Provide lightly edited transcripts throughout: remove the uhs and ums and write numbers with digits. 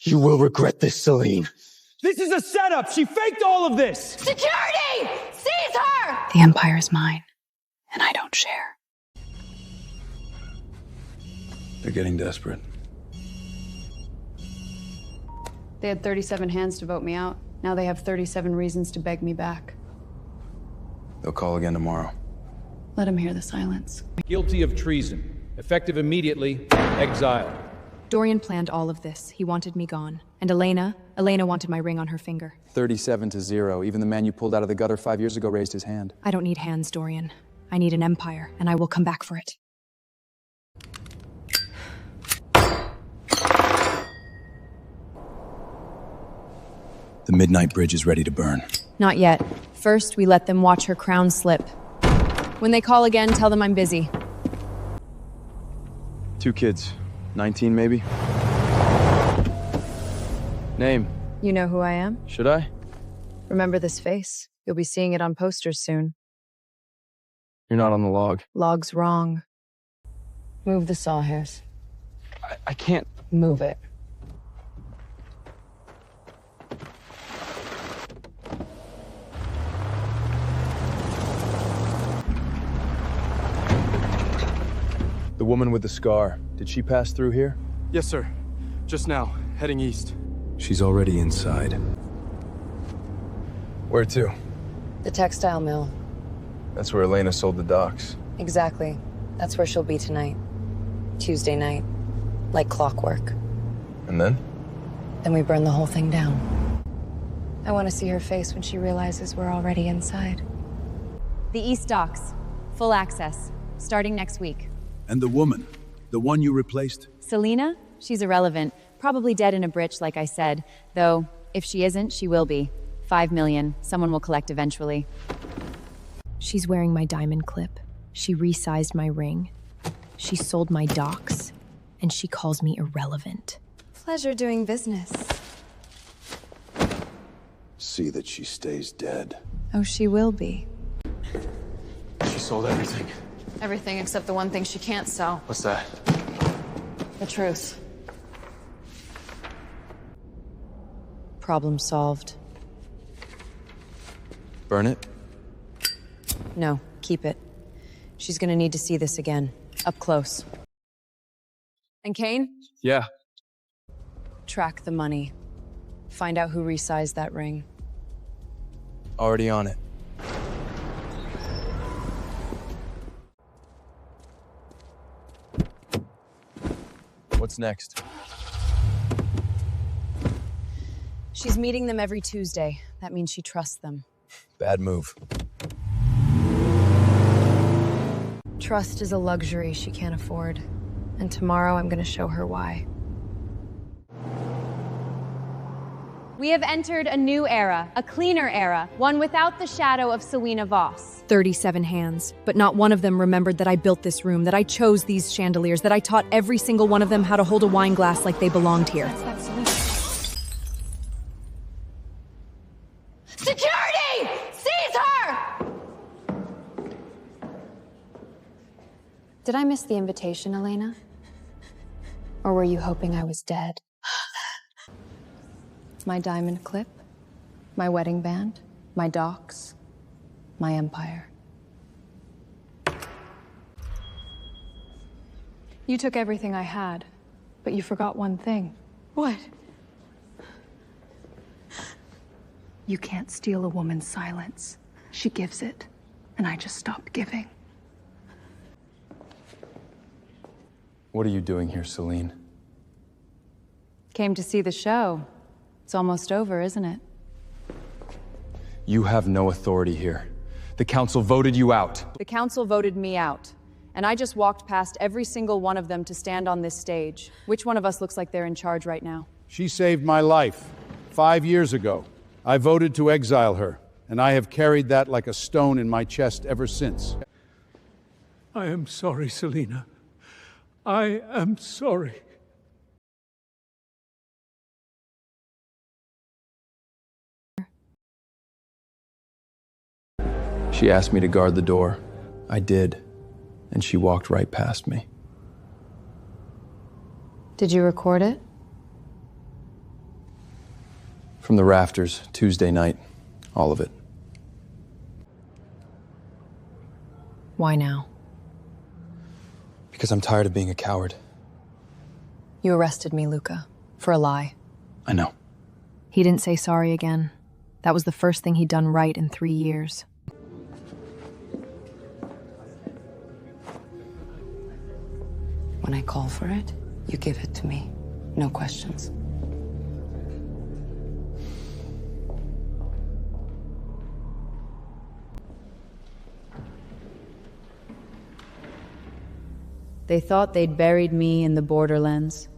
You will regret this, Selene. This is a setup! She faked all of this! Security! Seize her! The Empire is mine, and I don't share. They're getting desperate. They had 37 hands to vote me out. Now they have 37 reasons to beg me back. They'll call again tomorrow. Let him hear the silence. Guilty of treason. Effective immediately. Exile. Dorian planned all of this. He wanted me gone. And Elena wanted my ring on her finger. 37-0. Even the man you pulled out of the gutter 5 years ago raised his hand. I don't need hands, Dorian. I need an empire, and I will come back for it. The Midnight Bridge is ready to burn. Not yet. First, we let them watch her crown slip. When they call again, tell them I'm busy. 2 kids. 19 maybe? Name? You know who I am? Should I? Remember this face. You'll be seeing it on posters soon. You're not on the log. Log's wrong. Move the saw, Heiress. I can't. Move it. The woman with the scar. Did she pass through here? Yes, sir. Just now, heading east. She's already inside. Where to? The textile mill. That's where Elena sold the docks. Exactly. That's where she'll be tonight. Tuesday night. Like clockwork. And then? Then we burn the whole thing down. I want to see her face when she realizes we're already inside. The East Docks. Full access. Starting next week. And the woman? The one you replaced? Selena? She's irrelevant. Probably dead in a britch, like I said. Though, if she isn't, she will be. 5 million. Someone will collect eventually. She's wearing my diamond clip. She resized my ring. She sold my docks. And she calls me irrelevant. Pleasure doing business. See that she stays dead. Oh, she will be. She sold everything. Everything except the one thing she can't sell. What's that? The truth. Problem solved. Burn it? No, keep it. She's gonna need to see this again. Up close. And Kane? Yeah. Track the money. Find out who resized that ring. Already on it. What's next? She's meeting them every Tuesday. That means she trusts them. Bad move. Trust is a luxury she can't afford. And tomorrow I'm gonna show her why. We have entered a new era, a cleaner era, one without the shadow of Selene Voss. 37 hands, but not one of them remembered that I built this room, that I chose these chandeliers, that I taught every single one of them how to hold a wine glass like they belonged here. Security! Seize her! Did I miss the invitation, Elena? Or were you hoping I was dead? My diamond clip, my wedding band, my docks, my empire. You took everything I had, but you forgot one thing. What? You can't steal a woman's silence. She gives it, and I just stopped giving. What are you doing here, Selene? Came to see the show. It's almost over, isn't it? You have no authority here. The council voted you out. The council voted me out, and I just walked past every single one of them to stand on this stage. Which one of us looks like they're in charge right now? She saved my life 5 years ago. I voted to exile her, and I have carried that like a stone in my chest ever since. I am sorry, Selena. I am sorry. She asked me to guard the door. I did, and she walked right past me. Did you record it? From the rafters, Tuesday night. All of it. Why now? Because I'm tired of being a coward. You arrested me, Luca, for a lie. I know. He didn't say sorry again. That was the first thing he'd done right in 3 years. When I call for it, you give it to me. No questions. They thought they'd buried me in the borderlands.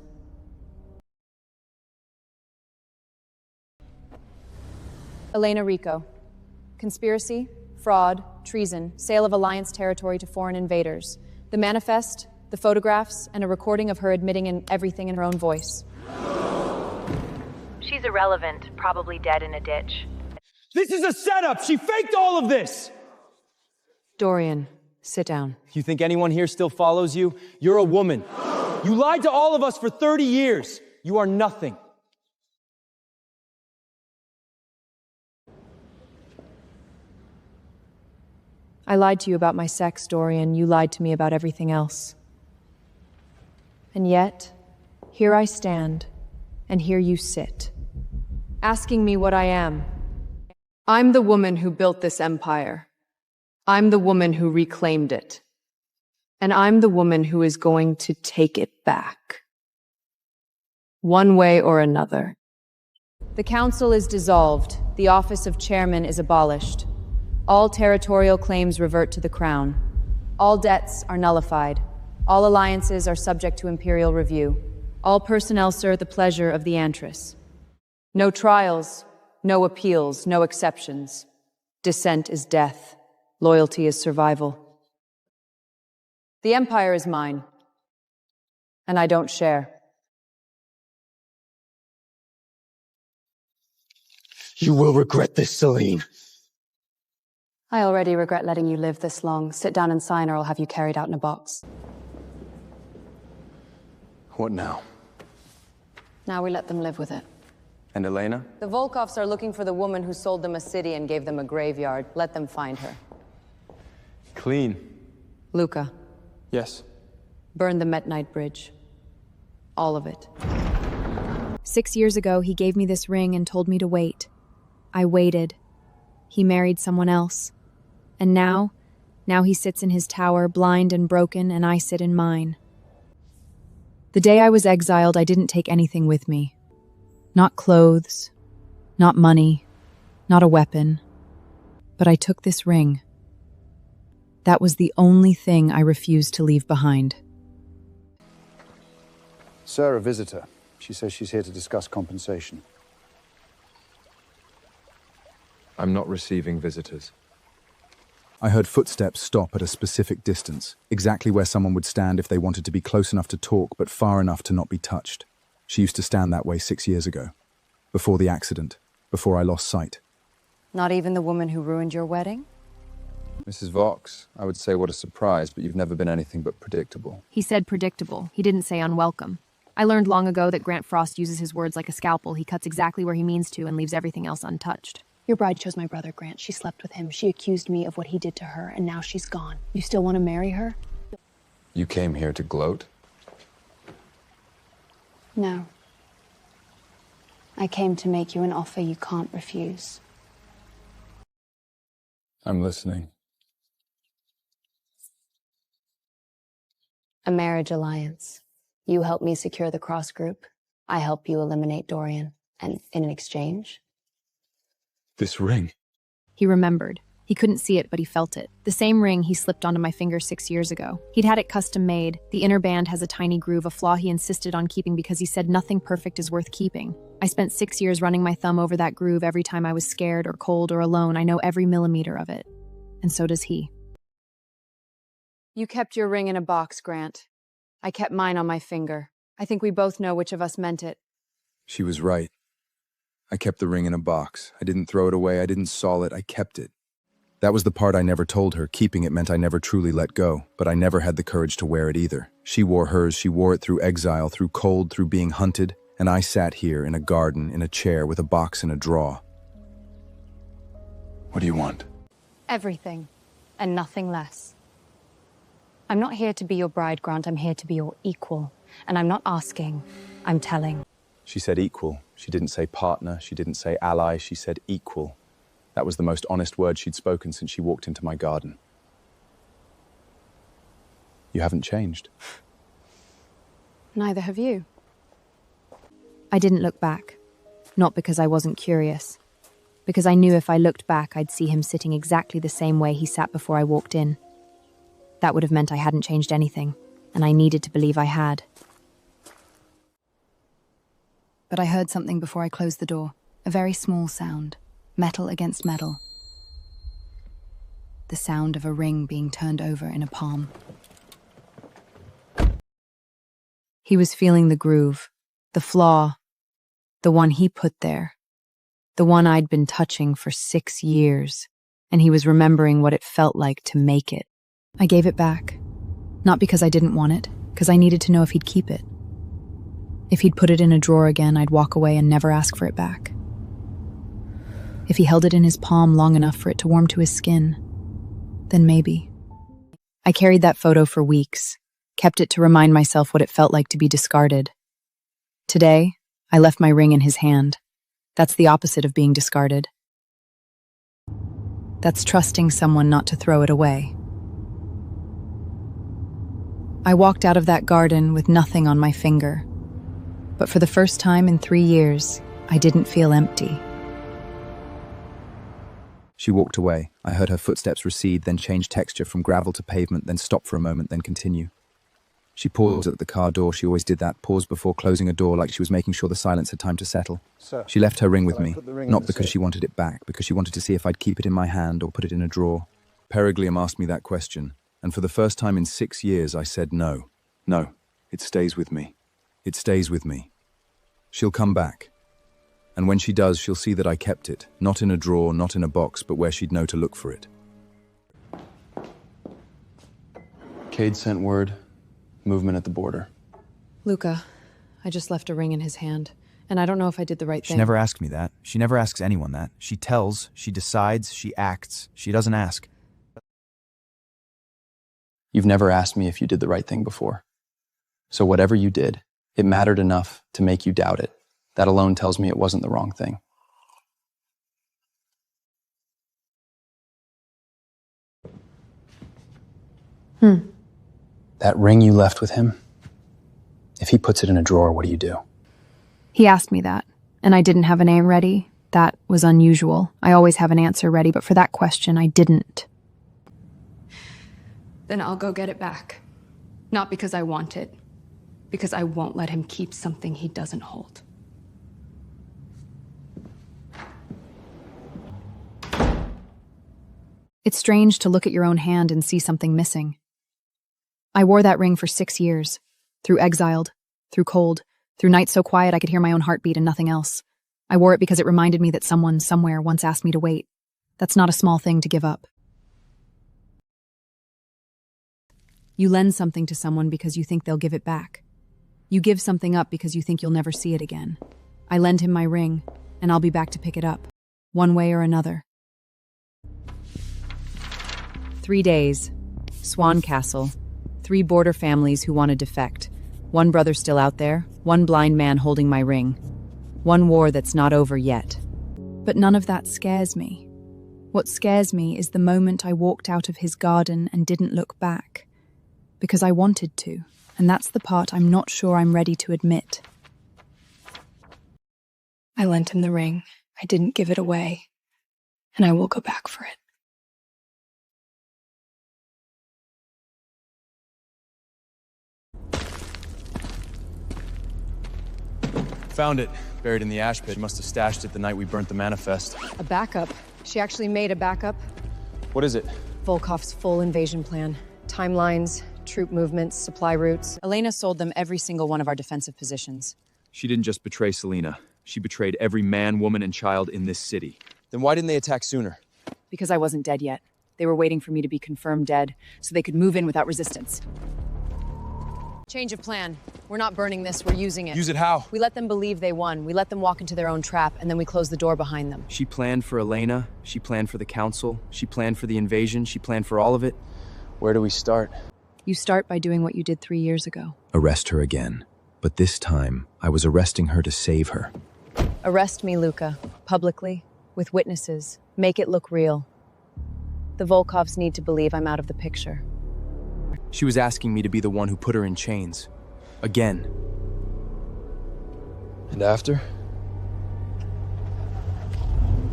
Elena Ricci. Conspiracy, fraud, treason, sale of Alliance territory to foreign invaders. The manifest, the photographs, and a recording of her admitting everything in her own voice. She's irrelevant, probably dead in a ditch. This is a setup! She faked all of this! Dorian, sit down. You think anyone here still follows you? You're a woman. You lied to all of us for 30 years. You are nothing. I lied to you about my sex, Dorian. You lied to me about everything else. And yet, here I stand, and here you sit, asking me what I am. I'm the woman who built this empire. I'm the woman who reclaimed it. And I'm the woman who is going to take it back. One way or another. The council is dissolved. The office of chairman is abolished. All territorial claims revert to the crown. All debts are nullified. All alliances are subject to imperial review. All personnel serve the pleasure of the Heiress. No trials, no appeals, no exceptions. Dissent is death. Loyalty is survival. The empire is mine, and I don't share. You will regret this, Selene. I already regret letting you live this long. Sit down and sign, or I'll have you carried out in a box. What now? Now we let them live with it. And Elena? The Volkovs are looking for the woman who sold them a city and gave them a graveyard. Let them find her. Clean. Luca, Yes. burn the Metnite Bridge. All of it. 6 years ago, he gave me this ring and told me to wait. I waited. He married someone else. And now he sits in his tower, blind and broken, and I sit in mine. The day I was exiled, I didn't take anything with me. Not clothes, not money, not a weapon. But I took this ring. That was the only thing I refused to leave behind. Sir, a visitor. She says she's here to discuss compensation. I'm not receiving visitors. I heard footsteps stop at a specific distance, exactly where someone would stand if they wanted to be close enough to talk, but far enough to not be touched. She used to stand that way 6 years ago, before the accident, before I lost sight. Not even the woman who ruined your wedding? Mrs. Vox, I would say what a surprise, but you've never been anything but predictable. He said predictable. He didn't say unwelcome. I learned long ago that Grant Frost uses his words like a scalpel. He cuts exactly where he means to and leaves everything else untouched. Your bride chose my brother, Grant. She slept with him. She accused me of what he did to her, and now she's gone. You still want to marry her? You came here to gloat? No. I came to make you an offer you can't refuse. I'm listening. A marriage alliance. You help me secure the Cross Group. I help you eliminate Dorian. And in exchange? This ring. He remembered. He couldn't see it, but he felt it. The same ring he slipped onto my finger 6 years ago. He'd had it custom made. The inner band has a tiny groove, a flaw he insisted on keeping because he said nothing perfect is worth keeping. I spent 6 years running my thumb over that groove every time I was scared or cold or alone. I know every millimeter of it. And so does he. You kept your ring in a box, Grant. I kept mine on my finger. I think we both know which of us meant it. She was right. I kept the ring in a box. I didn't throw it away. I didn't saw it. I kept it. That was the part I never told her. Keeping it meant I never truly let go, but I never had the courage to wear it either. She wore hers. She wore it through exile, through cold, through being hunted, And I sat here in a garden, in a chair, with a box and a drawer. What do you want? Everything, and nothing less. I'm not here to be your bride, Grant. I'm here to be your equal. And I'm not asking, I'm telling. She said equal. She didn't say partner. She didn't say ally. She said equal. That was the most honest word she'd spoken since she walked into my garden. You haven't changed. Neither have you. I didn't look back. Not because I wasn't curious. Because I knew if I looked back, I'd see him sitting exactly the same way he sat before I walked in. That would have meant I hadn't changed anything, and I needed to believe I had. But I heard something before I closed the door. A very small sound. Metal against metal. The sound of a ring being turned over in a palm. He was feeling the groove, the flaw, the one he put there, the one I'd been touching for 6 years, and he was remembering what it felt like to make it. I gave it back. Not because I didn't want it, because I needed to know if he'd keep it. If he'd put it in a drawer again, I'd walk away and never ask for it back. If he held it in his palm long enough for it to warm to his skin, then maybe. I carried that photo for weeks, kept it to remind myself what it felt like to be discarded. Today, I left my ring in his hand. That's the opposite of being discarded. That's trusting someone not to throw it away. I walked out of that garden with nothing on my finger. But for the first time in 3 years, I didn't feel empty. She walked away. I heard her footsteps recede, then change texture from gravel to pavement, then stop for a moment, then continue. She paused at the car door. She always did that, paused before closing a door, like she was making sure the silence had time to settle. She left her ring with me, not because she wanted it back, because she wanted to see if I'd keep it in my hand or put it in a drawer. Periglium asked me that question, and for the first time in 6 years, I said no. No, it stays with me. It stays with me. She'll come back. And when she does, she'll see that I kept it, not in a drawer, not in a box, but where she'd know to look for it. Kade sent word. Movement at the border. Luca, I just left a ring in his hand, and I don't know if I did the right thing. She never asked me that. She never asks anyone that. She tells, she decides, she acts. She doesn't ask. You've never asked me if you did the right thing before. So whatever you did, it mattered enough to make you doubt it. That alone tells me it wasn't the wrong thing. That ring you left with him, if he puts it in a drawer, what do you do? He asked me that, and I didn't have a name ready. That was unusual. I always have an answer ready, but for that question, I didn't. Then I'll go get it back. Not because I want it, because I won't let him keep something he doesn't hold. It's strange to look at your own hand and see something missing. I wore that ring for 6 years. Through Exiled, through Cold, through nights so quiet I could hear my own heartbeat and nothing else. I wore it because it reminded me that someone, somewhere, once asked me to wait. That's not a small thing to give up. You lend something to someone because you think they'll give it back. You give something up because you think you'll never see it again. I lend him my ring, and I'll be back to pick it up, one way or another. 3 days. Swan Castle. 3 border families who want to defect. 1 brother still out there, 1 blind man holding my ring. 1 war that's not over yet. But none of that scares me. What scares me is the moment I walked out of his garden and didn't look back. Because I wanted to, and that's the part I'm not sure I'm ready to admit. I lent him the ring. I didn't give it away. And I will go back for it. Found it, buried in the ash pit. She must have stashed it the night we burnt the manifest. A backup. She actually made a backup. What is it? Volkov's full invasion plan. Timelines, troop movements, supply routes. Elena sold them every single one of our defensive positions. She didn't just betray Selena. She betrayed every man, woman, and child in this city. Then why didn't they attack sooner? Because I wasn't dead yet. They were waiting for me to be confirmed dead, so they could move in without resistance. Change of plan. We're not burning this, we're using it. Use it how? We let them believe they won. We let them walk into their own trap, and then we close the door behind them. She planned for Elena. She planned for the council. She planned for the invasion. She planned for all of it. Where do we start? You start by doing what you did 3 years ago. Arrest her again. But this time, I was arresting her to save her. Arrest me, Luca. Publicly. With witnesses. Make it look real. The Volkovs need to believe I'm out of the picture. She was asking me to be the one who put her in chains. Again. And after?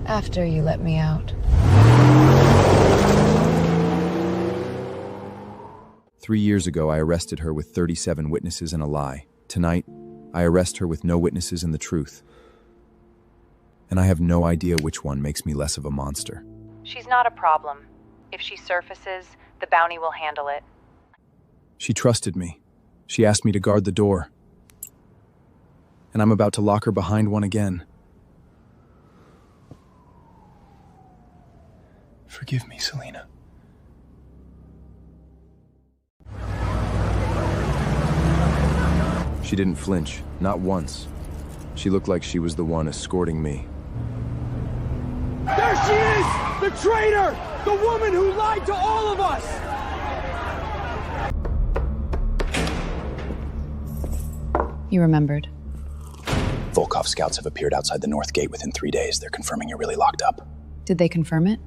After you let me out. 3 years ago, I arrested her with 37 witnesses and a lie. Tonight, I arrest her with no witnesses and the truth. And I have no idea which one makes me less of a monster. She's not a problem. If she surfaces, the bounty will handle it. She trusted me. She asked me to guard the door. And I'm about to lock her behind one again. Forgive me, Selena. She didn't flinch, not once. She looked like she was the one escorting me. There she is! The traitor! The woman who lied to all of us! You remembered. Volkov scouts have appeared outside the North Gate within 3 days. They're confirming you're really locked up. Did they confirm it?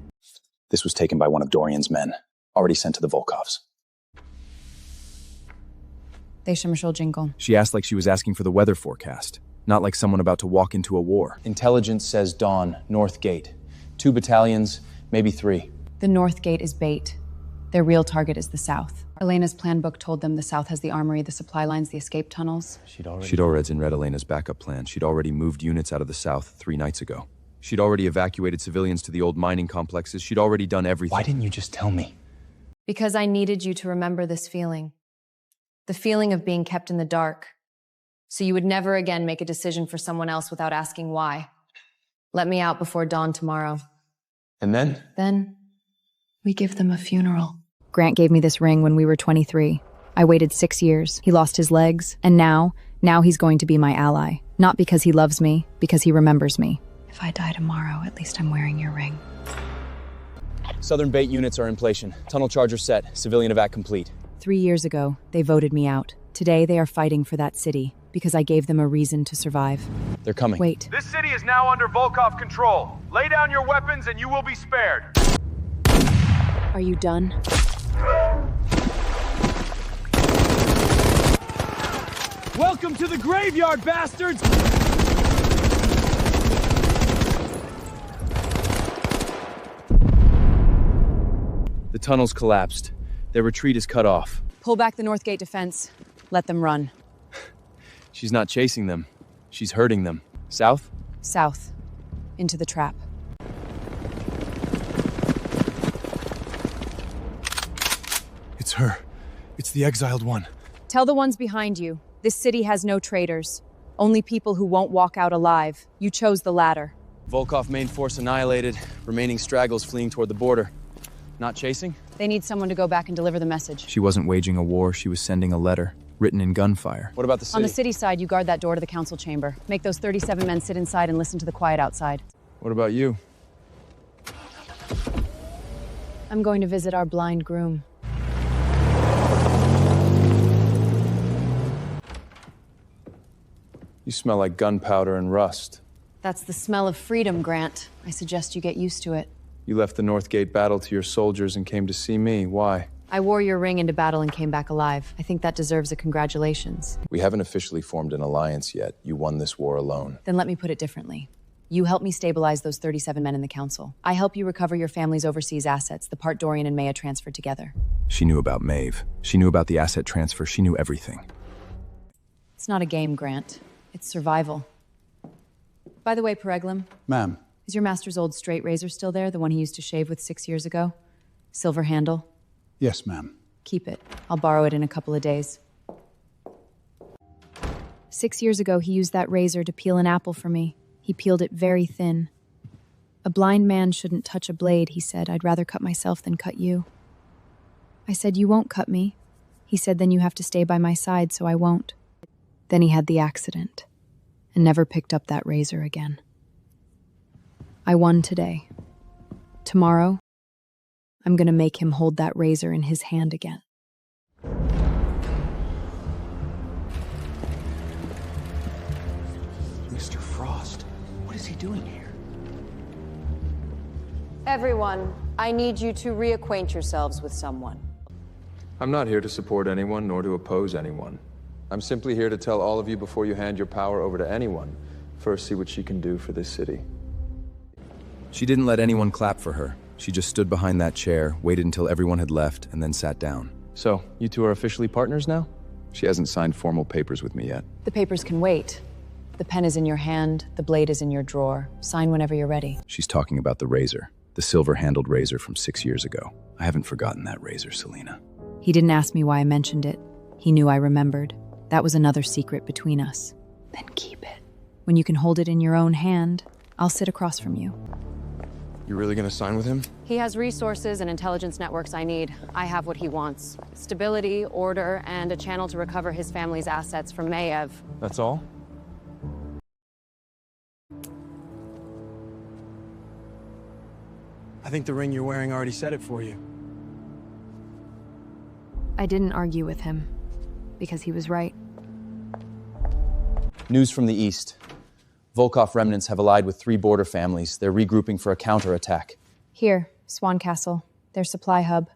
This was taken by one of Dorian's men, already sent to the Volkovs. She asked like she was asking for the weather forecast, not like someone about to walk into a war. Intelligence says dawn, North Gate. 2 battalions, maybe 3. The North Gate is bait. Their real target is the South. Elena's plan book told them the South has the armory, the supply lines, the escape tunnels. She'd already read Elena's backup plan. She'd already moved units out of the South 3 nights ago. She'd already evacuated civilians to the old mining complexes. She'd already done everything. Why didn't you just tell me? Because I needed you to remember this feeling. The feeling of being kept in the dark. So you would never again make a decision for someone else without asking why. Let me out before dawn tomorrow. And then? Then, we give them a funeral. Grant gave me this ring when we were 23. I waited 6 years. He lost his legs. And now he's going to be my ally. Not because he loves me, because he remembers me. If I die tomorrow, at least I'm wearing your ring. Southern bait units are in place. Tunnel charger set. Civilian evac complete. 3 years ago, they voted me out. Today, they are fighting for that city, because I gave them a reason to survive. They're coming. Wait. This city is now under Volkov control. Lay down your weapons and you will be spared. Are you done? Welcome to the graveyard, bastards! The tunnel's collapsed. Their retreat is cut off. Pull back the North Gate defense. Let them run. She's not chasing them. She's hurting them. South? South. Into the trap. It's her. It's the exiled one. Tell the ones behind you. This city has no traitors. Only people who won't walk out alive. You chose the latter. Volkov main force annihilated. Remaining straggles fleeing toward the border. Not chasing? They need someone to go back and deliver the message. She wasn't waging a war. She was sending a letter, written in gunfire. What about the city? On the city side, you guard that door to the council chamber. Make those 37 men sit inside and listen to the quiet outside. What about you? I'm going to visit our blind groom. You smell like gunpowder and rust. That's the smell of freedom, Grant. I suggest you get used to it. You left the North Gate battle to your soldiers and came to see me. Why? I wore your ring into battle and came back alive. I think that deserves a congratulations. We haven't officially formed an alliance yet. You won this war alone. Then let me put it differently. You help me stabilize those 37 men in the council. I help you recover your family's overseas assets, the part Dorian and Maya transferred together. She knew about Maeve. She knew about the asset transfer. She knew everything. It's not a game, Grant. It's survival. By the way, Pereglum. Ma'am. Is your master's old straight razor still there? The one he used to shave with 6 years ago? Silver handle? Yes, ma'am. Keep it. I'll borrow it in a couple of days. 6 years ago, he used that razor to peel an apple for me. He peeled it very thin. A blind man shouldn't touch a blade, he said. I'd rather cut myself than cut you. I said, you won't cut me. He said, then you have to stay by my side, so I won't. Then he had the accident, and never picked up that razor again. I won today. Tomorrow, I'm gonna make him hold that razor in his hand again. Mr. Frost, what is he doing here? Everyone, I need you to reacquaint yourselves with someone. I'm not here to support anyone, nor to oppose anyone. I'm simply here to tell all of you before you hand your power over to anyone, first see what she can do for this city. She didn't let anyone clap for her. She just stood behind that chair, waited until everyone had left, and then sat down. So, you two are officially partners now? She hasn't signed formal papers with me yet. The papers can wait. The pen is in your hand, the blade is in your drawer. Sign whenever you're ready. She's talking about the razor, the silver-handled razor from 6 years ago. I haven't forgotten that razor, Selena. He didn't ask me why I mentioned it. He knew I remembered. That was another secret between us. Then keep it. When you can hold it in your own hand, I'll sit across from you. You really gonna sign with him? He has resources and intelligence networks I need. I have what he wants. Stability, order, and a channel to recover his family's assets from Maiev. That's all? I think the ring you're wearing already said it for you. I didn't argue with him, because he was right. News from the east. Volkov remnants have allied with 3 border families. They're regrouping for a counterattack. Here, Swan Castle, their supply hub.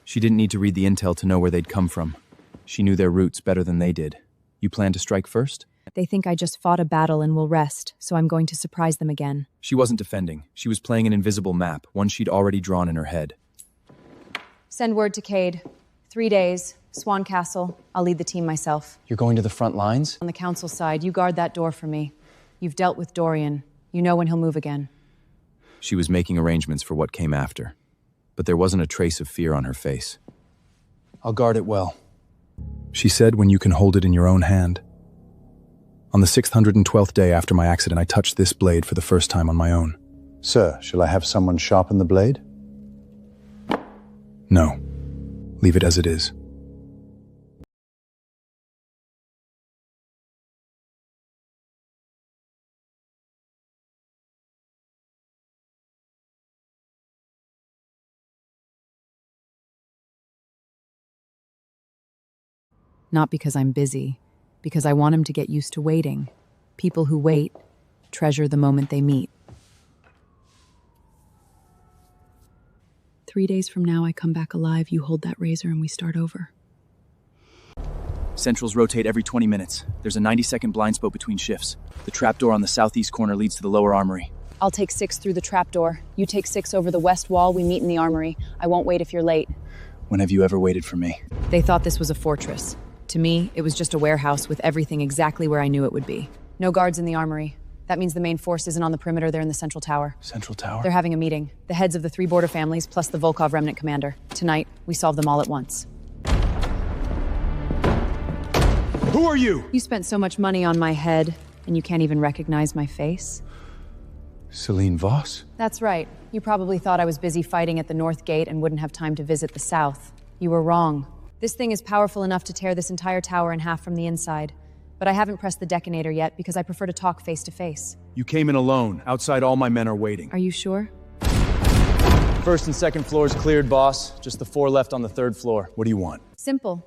She didn't need to read the intel to know where they'd come from. She knew their roots better than they did. You plan to strike first? They think I just fought a battle and will rest, so I'm going to surprise them again. She wasn't defending. She was playing an invisible map, one she'd already drawn in her head. Send word to Kade. 3 days, Swan Castle. I'll lead the team myself. You're going to the front lines? On the council side, you guard that door for me. You've dealt with Dorian. You know when he'll move again. She was making arrangements for what came after, but there wasn't a trace of fear on her face. I'll guard it well. She said, when you can hold it in your own hand. On the 612th day after my accident, I touched this blade for the first time on my own. Sir, shall I have someone sharpen the blade? No. Leave it as it is. Not because I'm busy, because I want him to get used to waiting. People who wait treasure the moment they meet. 3 days from now, I come back alive, you hold that razor, and we start over. Centrals rotate every 20 minutes. There's a 90-second blind spot between shifts. The trapdoor on the southeast corner leads to the lower armory. I'll take 6 through the trapdoor. You take 6 over the west wall, we meet in the armory. I won't wait if you're late. When have you ever waited for me? They thought this was a fortress. To me, it was just a warehouse with everything exactly where I knew it would be. No guards in the armory. That means the main force isn't on the perimeter, they're in the central tower. Central tower? They're having a meeting. The heads of the 3 border families, plus the Volkov remnant commander. Tonight, we solve them all at once. Who are you? You spent so much money on my head, and you can't even recognize my face? Selene Voss? That's right. You probably thought I was busy fighting at the North Gate and wouldn't have time to visit the South. You were wrong. This thing is powerful enough to tear this entire tower in half from the inside. But I haven't pressed the detonator yet because I prefer to talk face to face. You came in alone. Outside, all my men are waiting. Are you sure? First and second floors cleared, boss. Just the 4 left on the 3rd floor. What do you want? Simple.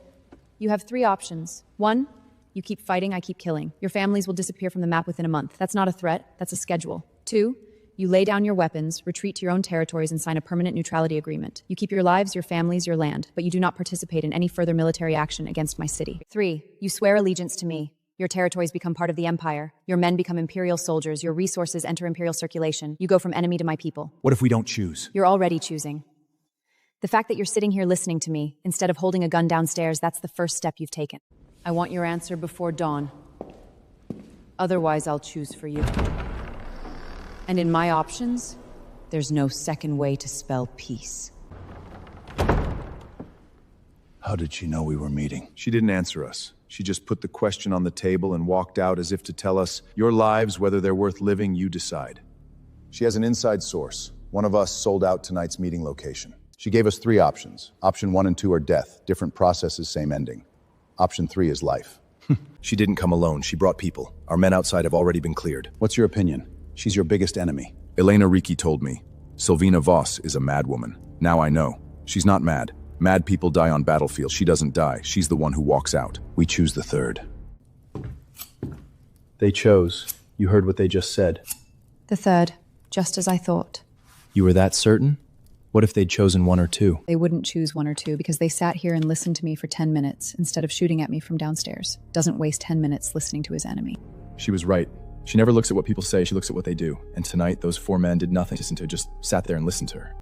You have 3 options. 1, you keep fighting, I keep killing. Your families will disappear from the map within a month. That's not a threat, that's a schedule. 2, you lay down your weapons, retreat to your own territories, and sign a permanent neutrality agreement. You keep your lives, your families, your land, but you do not participate in any further military action against my city. 3, you swear allegiance to me. Your territories become part of the Empire. Your men become Imperial soldiers. Your resources enter Imperial circulation. You go from enemy to my people. What if we don't choose? You're already choosing. The fact that you're sitting here listening to me, instead of holding a gun downstairs, that's the first step you've taken. I want your answer before dawn. Otherwise, I'll choose for you. And in my options, there's no second way to spell peace. How did she know we were meeting? She didn't answer us. She just put the question on the table and walked out as if to tell us, your lives, whether they're worth living, you decide. She has an inside source. One of us sold out tonight's meeting location. She gave us 3 options. Option 1 and 2 are death. Different processes, same ending. Option 3 is life. She didn't come alone. She brought people. Our men outside have already been cleared. What's your opinion? She's your biggest enemy. Elena Ricci told me. Selene Voss is a mad woman. Now I know. She's not mad. Mad people die on battlefields. She doesn't die. She's the one who walks out. We choose the third. They chose. You heard what they just said. The third, just as I thought. You were that certain? What if they'd chosen 1 or 2? They wouldn't choose 1 or 2 because they sat here and listened to me for 10 minutes instead of shooting at me from downstairs. Doesn't waste 10 minutes listening to his enemy. She was right. She never looks at what people say, she looks at what they do. And tonight, those 4 men did nothing just sat there and listened to her.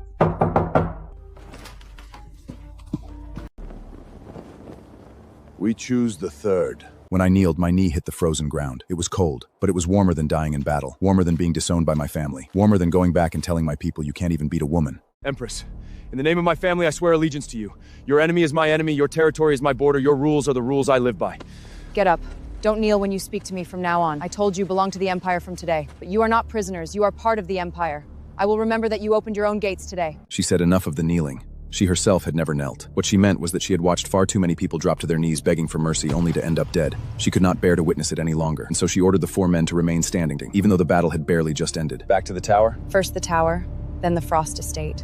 We choose the third. When I kneeled, my knee hit the frozen ground. It was cold, but it was warmer than dying in battle. Warmer than being disowned by my family. Warmer than going back and telling my people you can't even beat a woman. Empress, in the name of my family, I swear allegiance to you. Your enemy is my enemy, your territory is my border, your rules are the rules I live by. Get up. Don't kneel when you speak to me from now on. I told you belong to the Empire from today. But you are not prisoners, you are part of the Empire. I will remember that you opened your own gates today. She said enough of the kneeling. She herself had never knelt. What she meant was that she had watched far too many people drop to their knees begging for mercy only to end up dead. She could not bear to witness it any longer, and so she ordered the 4 men to remain standing, even though the battle had barely just ended. Back to the tower? First the tower, then the Frost Estate.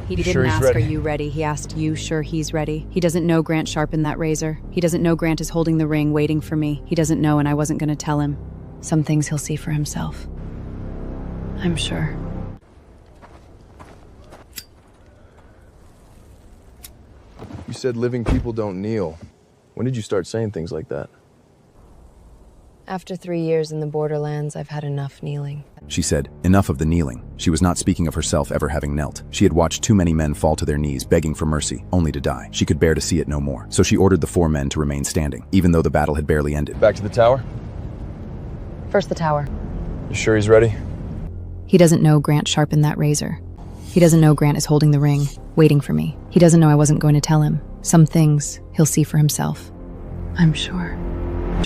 He didn't ask, are you ready? He asked, you sure he's ready? He doesn't know Grant sharpened that razor. He doesn't know Grant is holding the ring, waiting for me. He doesn't know, and I wasn't going to tell him. Some things he'll see for himself. I'm sure. You said living people don't kneel. When did you start saying things like that? After 3 years in the borderlands, I've had enough kneeling. She said, enough of the kneeling. She was not speaking of herself ever having knelt. She had watched too many men fall to their knees begging for mercy, only to die. She could bear to see it no more. So she ordered the 4 men to remain standing, even though the battle had barely ended. Back to the tower? First the tower. You sure he's ready? He doesn't know Grant sharpened that razor. He doesn't know Grant is holding the ring, waiting for me. He doesn't know I wasn't going to tell him. Some things he'll see for himself. I'm sure.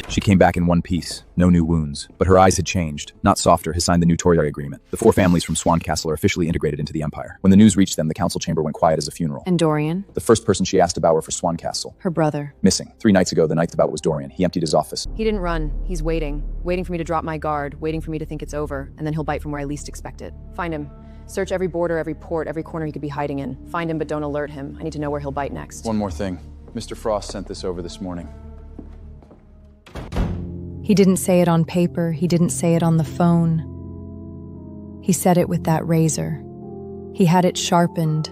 She came back in one piece, no new wounds, but her eyes had changed. Not softer, has signed the new Toryari agreement. The 4 families from Swan Castle are officially integrated into the Empire. When the news reached them, the council chamber went quiet as a funeral. And Dorian? The first person she asked about were for Swan Castle. Her brother. Missing. 3 nights ago, the night about was Dorian. He emptied his office. He didn't run. He's waiting. Waiting for me to drop my guard, waiting for me to think it's over, and then he'll bite from where I least expect it. Find him. Search every border, every port, every corner he could be hiding in. Find him, but don't alert him. I need to know where he'll bite next. One more thing. Mr. Frost sent this over this morning. He didn't say it on paper. He didn't say it on the phone. He said it with that razor. He had it sharpened.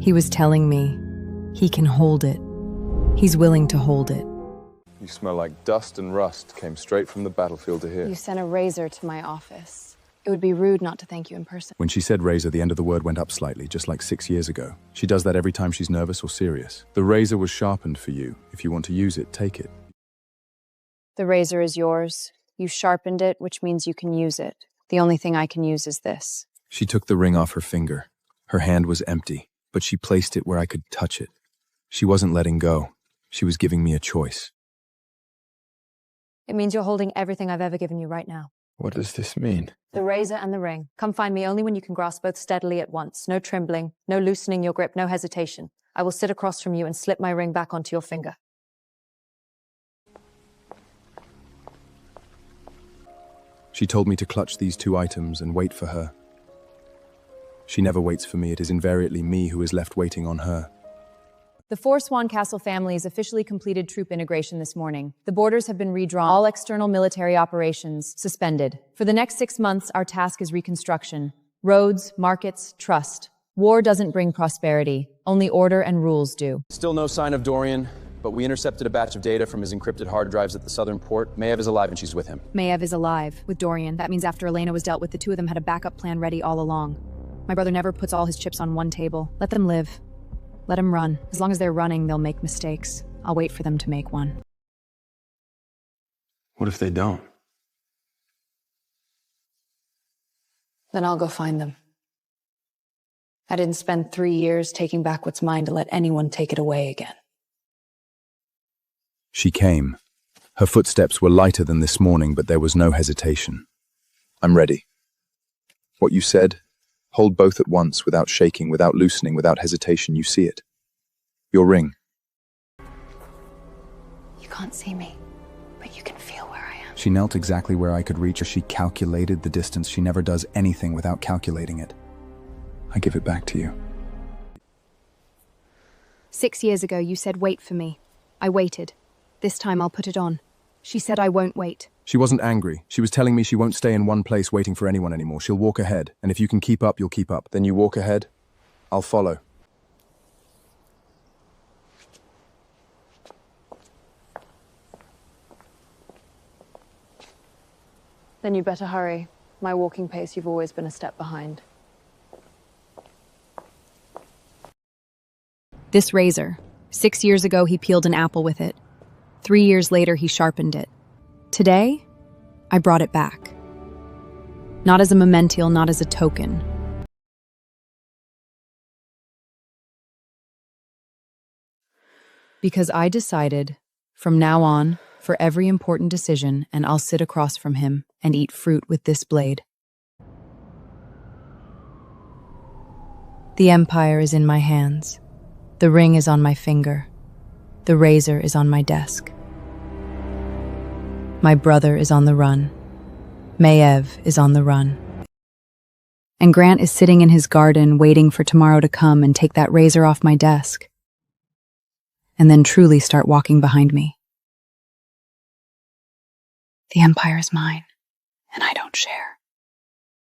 He was telling me he can hold it. He's willing to hold it. You smell like dust and rust. Came straight from the battlefield to here. You sent a razor to my office. It would be rude not to thank you in person. When she said razor, the end of the word went up slightly, just like 6 years ago. She does that every time she's nervous or serious. The razor was sharpened for you. If you want to use it, take it. The razor is yours. You sharpened it, which means you can use it. The only thing I can use is this. She took the ring off her finger. Her hand was empty, but she placed it where I could touch it. She wasn't letting go. She was giving me a choice. It means you're holding everything I've ever given you right now. What does this mean? The razor and the ring. Come find me only when you can grasp both steadily at once. No trembling, no loosening your grip, no hesitation. I will sit across from you and slip my ring back onto your finger. She told me to clutch these 2 items and wait for her. She never waits for me. It is invariably me who is left waiting on her. The 4 Swan Castle families officially completed troop integration this morning. The borders have been redrawn. All external military operations suspended. For the next 6 months, our task is reconstruction. Roads, markets, trust. War doesn't bring prosperity. Only order and rules do. Still no sign of Dorian, but we intercepted a batch of data from his encrypted hard drives at the southern port. Maev is alive and she's with him. Maev is alive, with Dorian. That means after Elena was dealt with, the 2 of them had a backup plan ready all along. My brother never puts all his chips on one table. Let them live. Let them run. As long as they're running, they'll make mistakes. I'll wait for them to make one. What if they don't? Then I'll go find them. I didn't spend 3 years taking back what's mine to let anyone take it away again. She came. Her footsteps were lighter than this morning, but there was no hesitation. I'm ready. What you said, hold both at once, without shaking, without loosening, without hesitation. You see it. Your ring. You can't see me, but you can feel where I am. She knelt exactly where I could reach her. She calculated the distance. She never does anything without calculating it. I give it back to you. 6 years ago, you said wait for me. I waited. This time I'll put it on. She said I won't wait. She wasn't angry. She was telling me she won't stay in one place waiting for anyone anymore. She'll walk ahead, and if you can keep up, you'll keep up. Then you walk ahead, I'll follow. Then you better hurry. My walking pace, you've always been a step behind. This razor. 6 years ago, he peeled an apple with it. 3 years later, he sharpened it. Today, I brought it back. Not as a memento, not as a token. Because I decided, from now on, for every important decision, and I'll sit across from him and eat fruit with this blade. The empire is in my hands. The ring is on my finger. The razor is on my desk. My brother is on the run. Maiev is on the run. And Grant is sitting in his garden waiting for tomorrow to come and take that razor off my desk. And then truly start walking behind me. The empire is mine, and I don't share.